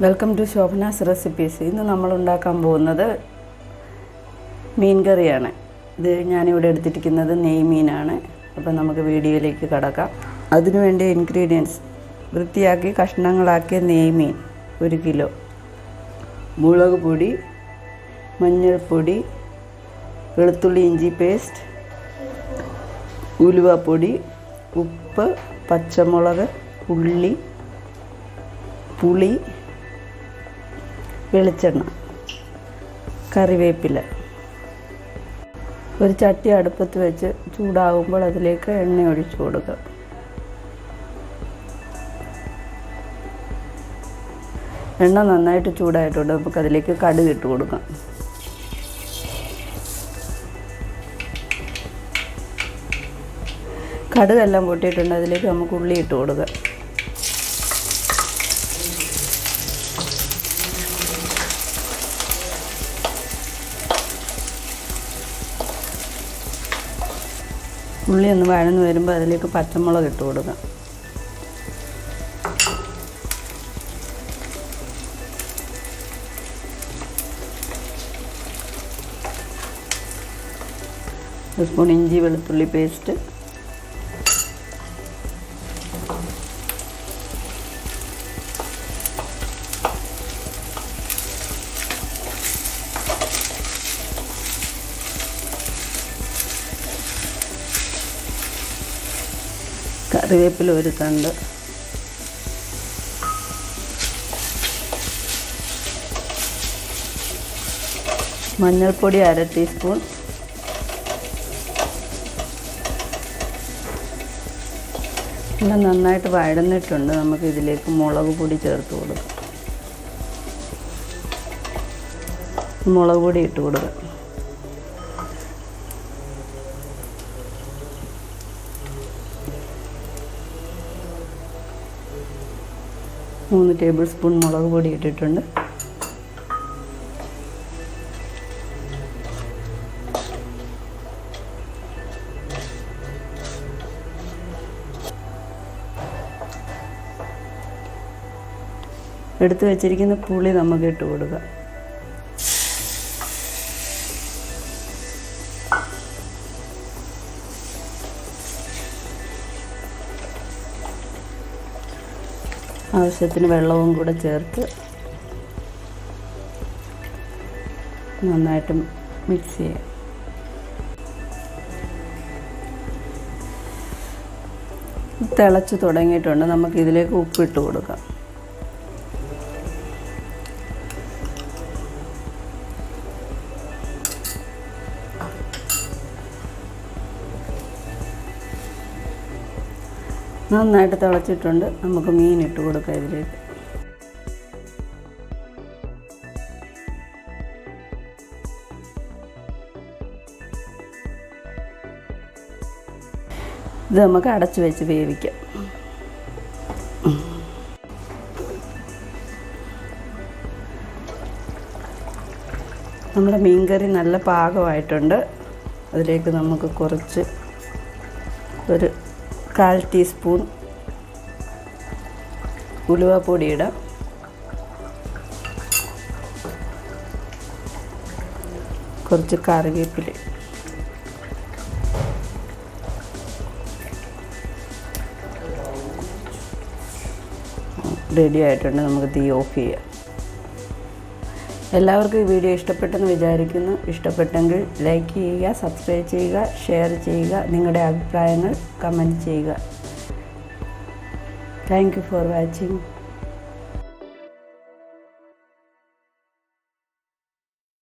Welcome to ശോഭനാസ് ഇന്ന് നമ്മൾ ഉണ്ടാക്കാൻ പോകുന്നത് മീൻ കറിയാണ്. ഇത് ഞാനിവിടെ എടുത്തിരിക്കുന്നത് നെയ്മീനാണ്. അപ്പോൾ നമുക്ക് വീഡിയോയിലേക്ക് കടക്കാം. അതിനുവേണ്ട ഇൻഗ്രീഡിയൻസ്: വൃത്തിയാക്കി കഷ്ണങ്ങളാക്കിയ നെയ്മീൻ 1 കിലോ, മുളക് പൊടി, മഞ്ഞൾപ്പൊടി, വെളുത്തുള്ളി ഇഞ്ചി പേസ്റ്റ്, ഉലുവപ്പൊടി, ഉപ്പ്, പച്ചമുളക്, ഉള്ളി, പുളി, വെളിച്ചെണ്ണ, കറിവേപ്പില. ഒരു ചട്ടി അടുപ്പത്ത് വെച്ച് ചൂടാകുമ്പോൾ അതിലേക്ക് എണ്ണ ഒഴിച്ചു കൊടുക്കുക. എണ്ണ നന്നായിട്ട് ചൂടായിട്ടുണ്ട്. നമുക്കതിലേക്ക് കടുക് ഇട്ട് കൊടുക്കാം. കടുകെല്ലാം പൊട്ടിയിട്ടുണ്ട്. അതിലേക്ക് നമുക്ക് ഉള്ളി ഇട്ട് കൊടുക്കാം. ഉള്ളി ഒന്ന് വഴന്ന് വരുമ്പോൾ അതിലേക്ക് പച്ചമുളക് ഇട്ട് കൊടുക്കാം. ഒരു സ്പൂൺ ഇഞ്ചി വെളുത്തുള്ളി പേസ്റ്റ്, കറിവേപ്പില ഒരു തണ്ട്, മഞ്ഞൾപ്പൊടി 1/2 ടീസ്പൂൺ, എല്ലാം നന്നായിട്ട് വഴന്നിട്ടുണ്ട്. നമുക്ക് ഇതിലേക്ക് മുളക് പൊടി ചേർത്ത് കൊടുക്കാം. മുളക് പൊടി ഇട്ട് കൊടുക്കാം. മൂന്ന് ടേബിൾ സ്പൂൺ മുളക് പൊടി ഇട്ടിട്ടുണ്ട്. എടുത്തു വച്ചിരിക്കുന്ന പുളി നമുക്ക് ഇട്ട് കൊടുക്കാം. ആവശ്യത്തിന് വെള്ളവും കൂടെ ചേർത്ത് നന്നായിട്ട് മിക്സ് ചെയ്യാം. തിളച്ച് തുടങ്ങിയിട്ടുണ്ട്. നമുക്ക് ഇതിലേക്ക് ഉപ്പിട്ട് കൊടുക്കാം. നന്നായിട്ട് തിളച്ചിട്ടുണ്ട്. നമുക്ക് മീൻ ഇട്ട് കൊടുക്കാം ഇതിലേക്ക്. ഇത് നമുക്ക് അടച്ചു വെച്ച് വേവിക്കാം. നമ്മുടെ മീൻ കറി നല്ല പാകമായിട്ടുണ്ട്. അതിലേക്ക് നമുക്ക് കുറച്ച് ഒരു 1/4 ടീസ്പൂൺ ഉലുവപ്പൊടി ഇടാം. കുറച്ച് കറിവേപ്പില. റെഡി ആയിട്ടുണ്ട്. നമുക്ക് തീ ഓഫ് ചെയ്യാം. എല്ലാവർക്കും ഈ വീഡിയോ ഇഷ്ടപ്പെട്ടെന്ന് വിചാരിക്കുന്നു. ഇഷ്ടപ്പെട്ടെങ്കിൽ ലൈക്ക് ചെയ്യുക, സബ്സ്ക്രൈബ് ചെയ്യുക, ഷെയർ ചെയ്യുക, നിങ്ങളുടെ അഭിപ്രായങ്ങൾ കമൻറ്റ് ചെയ്യുക. Thank you for watching.